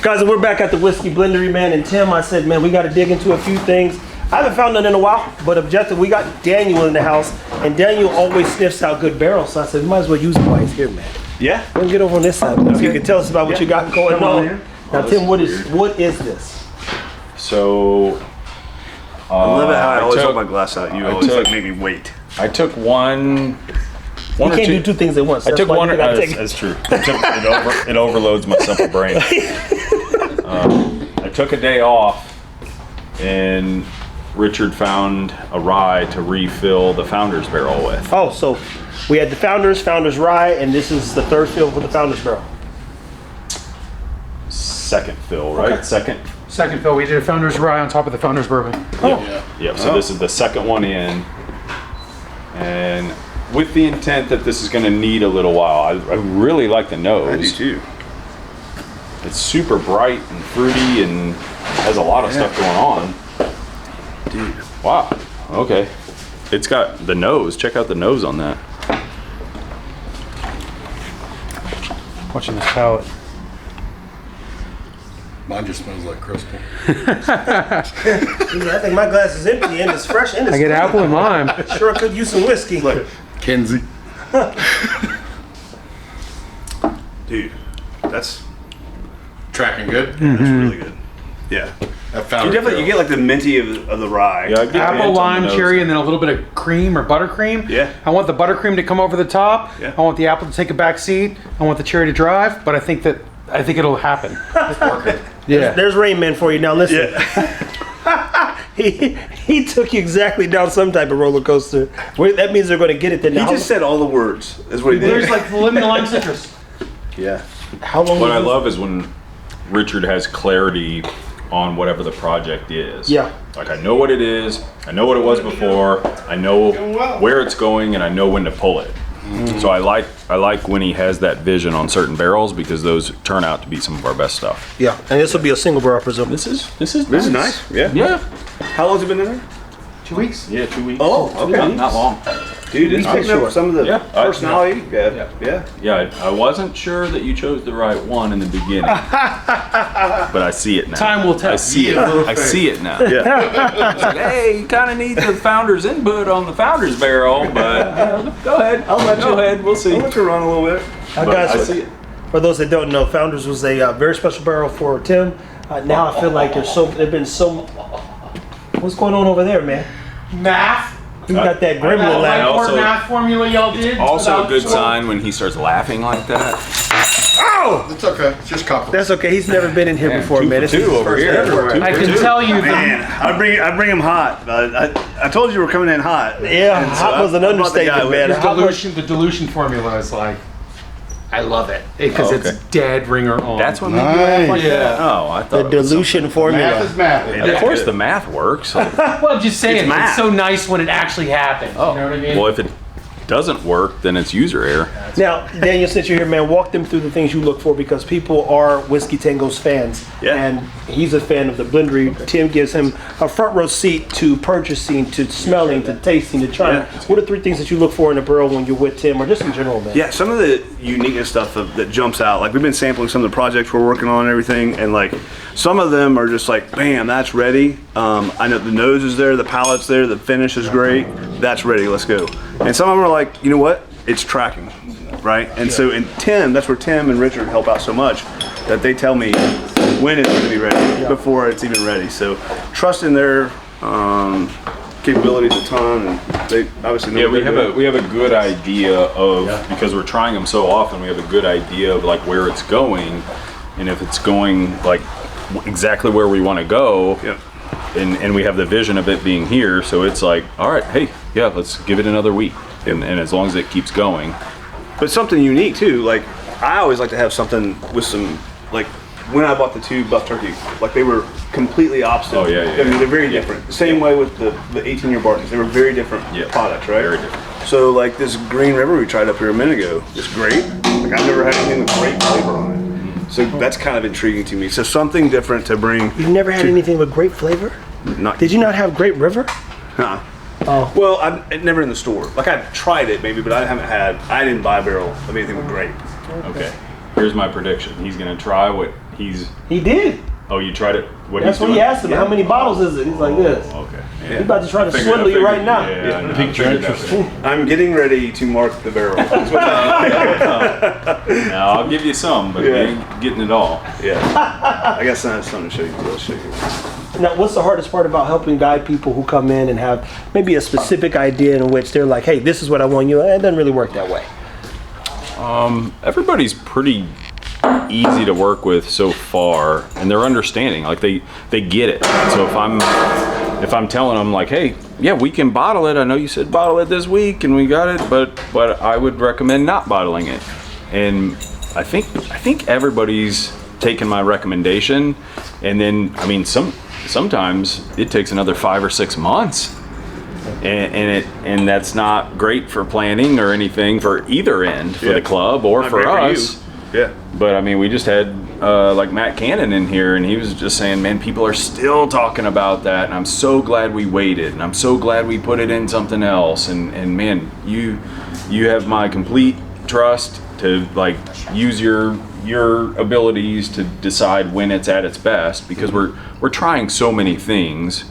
Guys, we're back at the Whiskey Blendery, man, and Tim, I said, man, we got to dig into a few things. I haven't found none in a while, but objective, we got Daniel in the house, and Daniel always sniffs out good barrels, so I said, we might as well use him while he's here, man. Yeah. We'll get over on this side. Okay. So you can tell us about what you got going on. Now, Tim, what is this? So, I love it how I always hold my glass out. You always like make me wait. I took one you can't do two things at once. I took one. That's true. It overloads my simple brain. I took a day off, and Richard found a rye to refill the Founder's Barrel with. Oh, so we had the Founder's Rye, and this is the third fill for the Founder's Barrel. Second fill, right? Okay. Second fill. We did a Founder's Rye on top of the Founder's Bourbon. Oh. Yep. So this is the second one in, and with the intent that this is going to need a little while. I really like the nose. I do too. It's super bright and fruity and has a lot of stuff going on. Dude. Wow. Okay. It's got the nose. Check out the nose on that. Watching this palate. Mine just smells like crystal. I think my glass is empty and it's fresh and it's I get apple in mine. Sure could use some whiskey. Like, Kenzie. dude, that's Tracking good? that's really good. Yeah. That found You definitely get like the minty of the rye. Yeah, I get Apple, mint on lime, the nose. cherry, and then a little bit of cream or buttercream. Yeah. I want the buttercream to come over the top. Yeah. I want the apple to take a back seat. I want the cherry to drive, but I think it'll happen. Yeah. There's Rain Man for you. Now listen. Yeah. He took you exactly down some type of roller coaster. That means they're going to get it then. He Now, just said all the words. That's what he did. There's like lemon, lime, citrus. Yeah. how long? What was I this? love is when Richard has clarity on whatever the project is. Yeah. Like I know what it is, I know what it was before, I know where it's going, and I know when to pull it. So I like when he has that vision on certain barrels because those turn out to be some of our best stuff. Yeah, and this will be a single barrel, I presume. This is This is nice. Yeah. Yeah. How long's it been in there? 2 weeks. Yeah, 2 weeks. Oh, okay. Not long. Dude, it's picking up some of the Yeah. personality. Yeah. Yeah, I wasn't sure that you chose the right one in the beginning, but I see it now. Time will tell. I see it. I see it now. Yeah. It's like, hey, you kind of need the founder's input on the founder's barrel, but go ahead. I'll let Go ahead. We'll see. I'll let you run a little bit. But guys, I see it. for those that don't know, Founders was a very special barrel for Tim. Now I feel like there've been so. What's going on over there, man? Math. You got that gremlin That laugh. also- math formula y'all did. Also a about good 12 sign when he starts laughing like that. Oh, It's okay. It's just copper. that's okay. He's never been in here before, 2 man. for This is 2 his over first here. ever. 2 I for can 2. tell you Man, I bring him hot. I told you we were coming in hot. Yeah, And so hot was an I brought the guy understatement, with man. me. How much- the dilution formula is like, I love it because Oh, okay. it's dead ringer on. That's what made you laugh like Nice. that? Oh, I The thought it was dilution Math formula. is math. something- Of course the math works. Well, I'm just saying, It's it's, math. so nice when it actually happens. Oh, You know what I mean? well, if it doesn't work, then it's user error. Now, Daniel, since you're here, man, walk them through the things you look for because people are Whiskey Tangos fans. Yeah. And he's a fan of the Blendery. Tim gives him a front row seat to purchasing, to smelling, to tasting, to trying. Yeah. What are 3 things that you look for in a barrel when you're with Tim or just in general, man? Yeah, some of the uniqueness stuff that jumps out. Like we've been sampling some of the projects we're working on and everything, and like some of them are just like, bam, that's ready. I know the nose is there, the palate's there, the finish is great. That's ready. Let's go. And some of them are like, you know what? It's tracking, right? And so in Tim, that's where Tim and Richard help out so much that they tell me when it's going to be ready before it's even ready. So trust in their capabilities a ton, and they obviously know Yeah, what we they're have doing. we have a good idea of because we're trying them so often. We have a good idea of like where it's going, and if it's going like exactly where we want to go. Yep. And we have the vision of it being here, so it's like, all right, hey, yeah, let's give it another week, and as long as it keeps going. But something unique too. Like I always like to have something with some like when I bought the 2 buff turkey, like they were completely opposite. Oh, yeah, yeah, I mean, they're very yeah. different. Same way with the 18-year Bartons. They were very different Yeah. products, right? Very different. So like this Green River we tried up here a minute ago, this grape. Like I've never had anything with grape flavor on it. So that's kind of intriguing to me. So something different to bring. You've never had anything with grape flavor? Not Did you not have Grape River? Huh. Oh. Well, I'm never in the store. Like I've tried it maybe, but I didn't buy a barrel of anything with grape. Okay, here's my prediction. He's gonna try what He did. Oh, you tried it? That's what he asked him. How many bottles is it? He's like this. Okay. He's about to try to swindle you right now. Yeah, I know. I'm getting ready to mark the barrel. Now, I'll give you some, but you ain't getting it all. Yeah. I got something to show you. I'll show you. Now, what's the hardest part about helping guide people who come in and have maybe a specific idea in which they're like, hey, this is what I want you, it doesn't really work that way? Everybody's pretty easy to work with so far, and they're understanding. Like they get it. So if I'm telling them like, hey, yeah, we can bottle it. I know you said bottle it this week, and we got it, but I would recommend not bottling it. And I think everybody's taken my recommendation, and then I mean sometimes it takes another 5 or 6 months. And that's not great for planning or anything for either end, for the club or for us. Yeah. But I mean, we just had like Matt Cannon in here, and he was just saying, man, people are still talking about that, and I'm so glad we waited, and I'm so glad we put it in something else. And man, you have my complete trust to like use your abilities to decide when it's at its best, because we're trying so many things.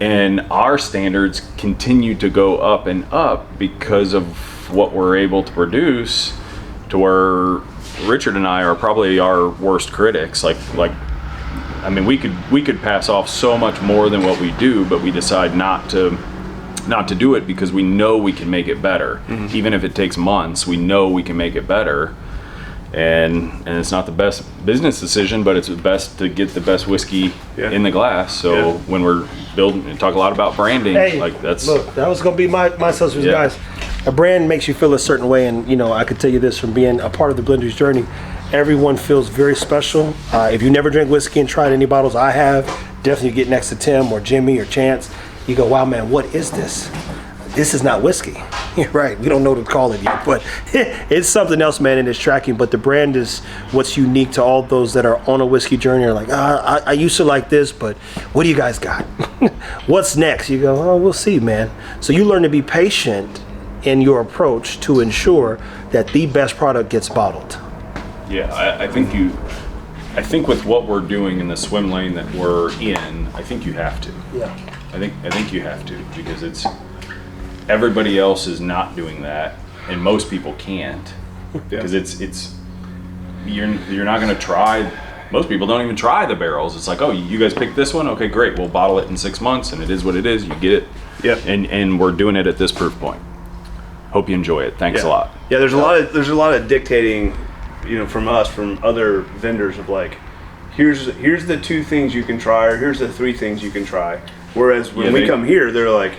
And our standards continue to go up and up because of what we're able to produce, to where Richard and I are probably our worst critics. Like I mean, we could pass off so much more than what we do, but we decide not to do it because we know we can make it better. Mm-hmm. Even if it takes months, we know we can make it better. And it's not the best business decision, but it's best to get the best whiskey in the glass. So when we're building, and talk a lot about branding, like that's... Look, that was going to be my substance, guys. A brand makes you feel a certain way, and you know, I could tell you this from being a part of the Blendery's journey. Everyone feels very special. If you never drank whiskey and tried any bottles I have, definitely get next to Tim or Jimmy or Chance. You go, wow, man, what is this? This is not whiskey. You're right, we don't know what to call it yet, but it's something else, man, and it's tracking. But the brand is what's unique to all those that are on a whiskey journey. Are like, I used to like this, but what do you guys got? What's next? You go, oh, we'll see, man. So you learn to be patient in your approach to ensure that the best product gets bottled. Yeah, I think with what we're doing in the swim lane that we're in, I think you have to. Yeah. I think you have to, because it's... Everybody else is not doing that, and most people can't, because it's you're not going to try. Most people don't even try the barrels. It's like, oh, you guys picked this one, okay, great. We'll bottle it in 6 months, and it is what it is. You get it. Yeah. And we're doing it at this proof point. Hope you enjoy it. Thanks a lot. Yeah, there's a lot of dictating, you know, from us, from other vendors of like, here's the 2 things you can try, or here's the 3 things you can try. Whereas when we come here, they're like,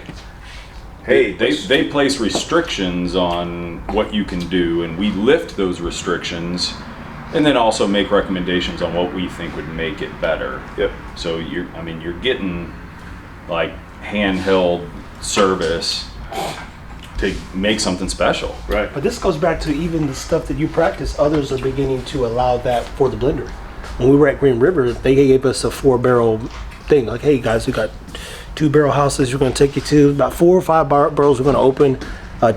hey, they place restrictions on what you can do, and we lift those restrictions, and then also make recommendations on what we think would make it better. Yep. So you're getting like handheld service to make something special. Right. But this goes back to even the stuff that you practice. Others are beginning to allow that for the blender. When we were at Green River, they gave us a 4-barrel thing. Like, hey guys, we got 2-barrel houses we're going to take you to. About 4 or 5 barrels we're going to open.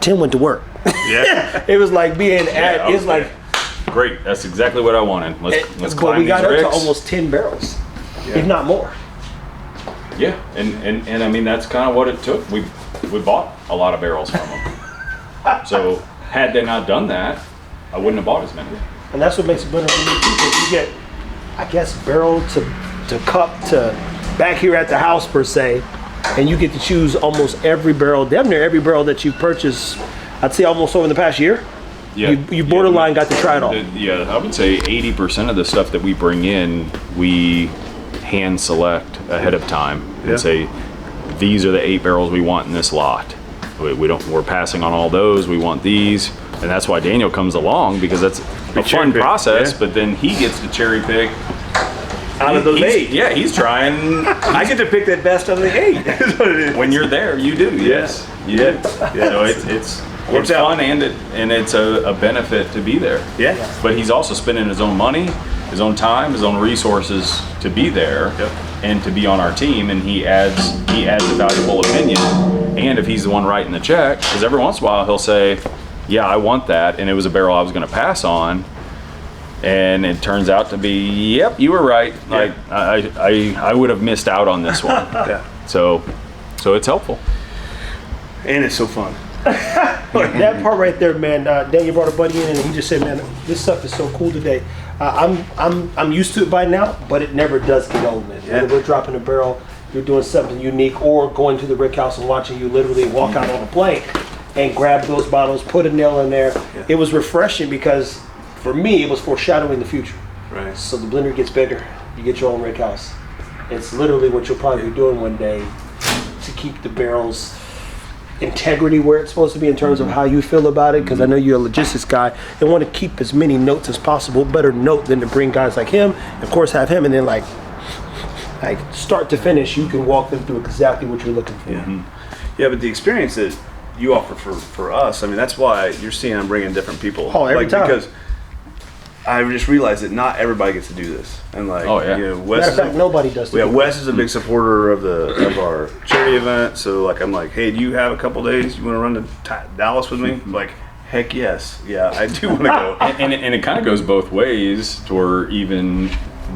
Tim went to work. Yeah. It was like being at, it's like... Great, that's exactly what I wanted. Let's climb But we got these up rigs. to almost 10 barrels, if not more. Yeah, and I mean, that's kind of what it took. We bought a lot of barrels from them. So had they not done that, I wouldn't have bought as many. And that's what makes it better for me too, because you get, I guess, barrel to cup to back here at the house per se, and you get to choose almost every barrel, damn near every barrel that you purchased, I'd say almost over the past year. Yeah, you borderline got to try it all. Yeah, I would say 80% of the stuff that we bring in, we hand select ahead of time and say, these are the 8 barrels we want in this lot. We're passing on all those. We want these, and that's why Daniel comes along, because that's a fun process. Yeah. But then he gets to cherry pick out of those 8. Yeah, he's trying. I get to pick the best of the 8. When you're there, you do. Yes, you do. Yeah. So it's fun, and it's a benefit to be there. Yeah. But he's also spending his own money, his own time, his own resources to be there and to be on our team, and he adds a valuable opinion. And if he's the one writing the check, because every once in a while he'll say, yeah, I want that, and it was a barrel I was going to pass on, And it turns out to be, yep, you were right. Like I would have missed out on this one. Yeah. So it's helpful. And it's so fun. That part right there, man. Daniel brought a buddy in and he just said, "Man, this stuff is so cool today." I'm used to it by now, but it never does get old, man. Yeah. We're dropping a barrel, you're doing something unique, or going to the rick house and watching you literally walk out on a plank and grab those bottles, put a nail in there. Yeah. It was refreshing because for me, it was foreshadowing the future. Right. So the blender gets bigger, you get your own rick house. It's literally what you'll probably be doing one day to keep the barrels integrity where it's supposed to be in terms of how you feel about it, because I know you're a logistics guy and want to keep as many notes as possible. Better note than to bring guys like him, of course have him, and then like start to finish you can walk them through exactly what you're looking for. Yeah, but the experience that you offer for us, I mean, that's why you're seeing I'm bringing different people. Oh, every time. Because I just realized that not everybody gets to do this, and like, Oh, yeah. you know, Wes Matter is of fact, nobody does. yeah, Wes is a big supporter of our charity event. So like, I'm like, hey, do you have a couple days? You want to run to Dallas with me? Like, heck yes, yeah, I do want to go. And it kind of goes both ways. To where even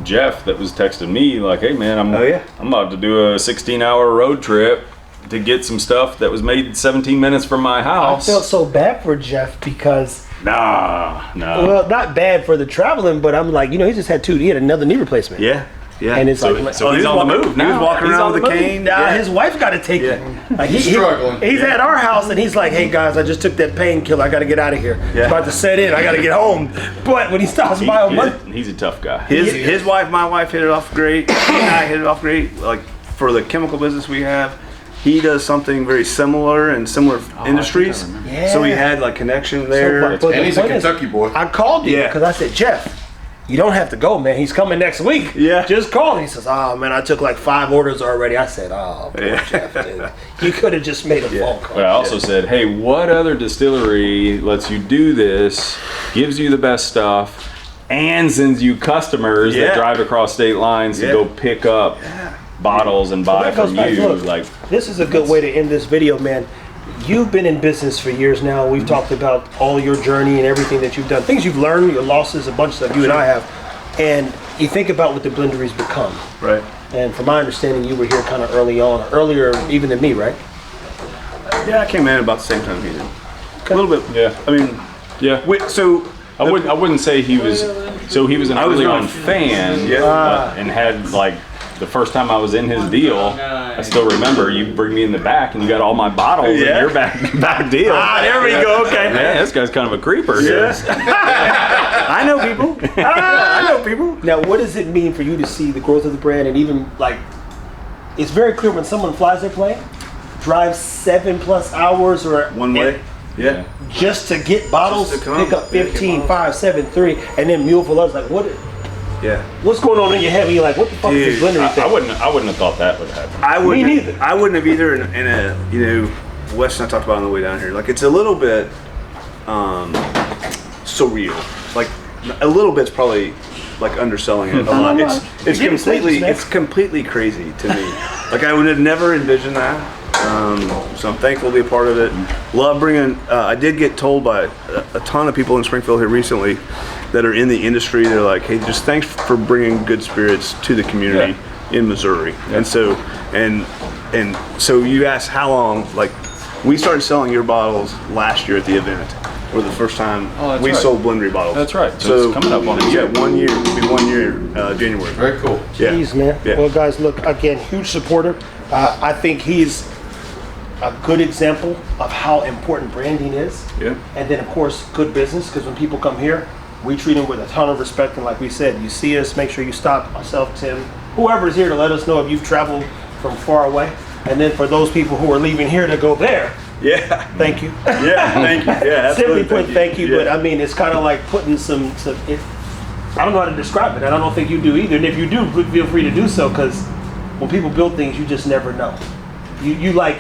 Jeff that was texting me like, hey man, I'm about to do a 16-hour road trip to get some stuff that was made 17 minutes from my I house. felt so bad for Jeff because, Nah. well, not bad for the traveling, but I'm like, he just had he had another knee replacement. Yeah, yeah. And it's So, like, so he's on the move now. He was walking He's around on with the a move. cane. Nah, Yeah. his wife got to take it. Like, He's struggling. He's at our house and he's like, "Hey guys, I just took that painkiller. I got to get out of here. Yeah. It's about to set in. I got to get home." But when he stops by on Monday, He's a tough guy. His wife, my wife, hit it off great. He and I hit it off great. Like for the chemical business we have, he does something very similar in similar industries. Yeah. So we had like connection there. but And he's a the point is, Kentucky boy. I called you Yeah. because I said, "Jeff, you don't have to go, man. He's coming next week. Yeah. Just call." He says, "Oh man, I took like 5 orders already." I said, "Oh, poor Jeff, dude. You could have just made a phone call." But I also said, hey, what other distillery lets you do this, gives you the best stuff, and sends you customers Yeah. that drive across state lines to Yeah. go pick up bottles and buy That goes from back, you? look, Like, this is a good way to end this video, man. You've been in business for years now. We've talked about all your journey and everything that you've done, things you've learned, your losses, a bunch of stuff you and I have. And you think about what the Blendery's become. Right. And from my understanding, you were here kind of early on, earlier even than me, right? Yeah, I came in about the same time he did. A little bit. Yeah. I mean, yeah. wait, so I wouldn't say he was. So he was an I was early not- on fan, Yeah. and had like the first time I was in his deal. I still remember you bring me in the back and you got all my bottles in Yeah. your back deal. there we go. Okay. Man, this guy's kind of a creeper here. I know people. I know people. Now, what does it mean for you to see the growth of the brand and even like, it's very clear when someone flies their plane, drives 7+ hours or One way. Yeah. just to get bottles, Just to come. pick up Yeah, get 15, bottles. 5, 7, 3, and then mule full others. Like, Yeah. what's going on in your head? You're like, what the fuck is this Dude, Blendery thing? I wouldn't have thought that would happen. I wouldn't. neither. I wouldn't have either. In a Wes and I talked about it on the way down here. Like it's a little bit surreal. Like a little bit's probably like underselling it a lot. no, It's you're getting completely stages, man. it's completely crazy to me. Like I would have never envisioned that. So I'm thankful to be a part of it. Love bringing. I did get told by a ton of people in Springfield here recently that are in the industry. They're like, "Hey, just thanks for bringing good spirits to the community in Missouri." And so you asked how long. Like we started selling your bottles last year at the event. Or the first time that's we right. sold Blendery bottles. That's right. So it's coming up on a year. Yeah, 1 year. It'll be 1 year, January. Very cool. Yeah. Jeez, man. Yeah. Well, guys, look, again, huge supporter. I think he's a good example of how important branding is. Yeah. And then, of course, good business, because when people come here, we treat them with a ton of respect. And like we said, you see us, make sure you stop, myself, Tim, whoever's here, to let us know if you've traveled from far away. And then for those people who are leaving here to go there, Yeah. thank you. Yeah. Thank you. Yeah. Simply Absolutely. put, thank you. Yeah. But I mean, it's kind of like putting some I don't know how to describe it. And I don't think you do either. And if you do, feel free to do so, because when people build things, you just never know. You like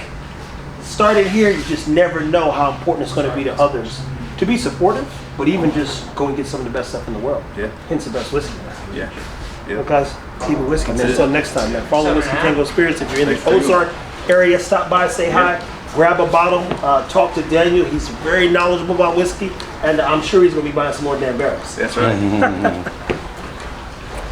started here, you just never know how important it's going to be to others to be supportive, but even just go and get some of the best stuff in the world. Yeah. Hence the best whiskey. Yeah. Well, guys, keep it whiskey, man. it. Until next time, man. Follow Whiskey Tango Spirits. If you're in the Thanks, Tango. Ozark area, stop by, say hi. grab a bottle, talk to Daniel. He's very knowledgeable about whiskey, and I'm sure he's gonna be buying some more damn barrels. That's right.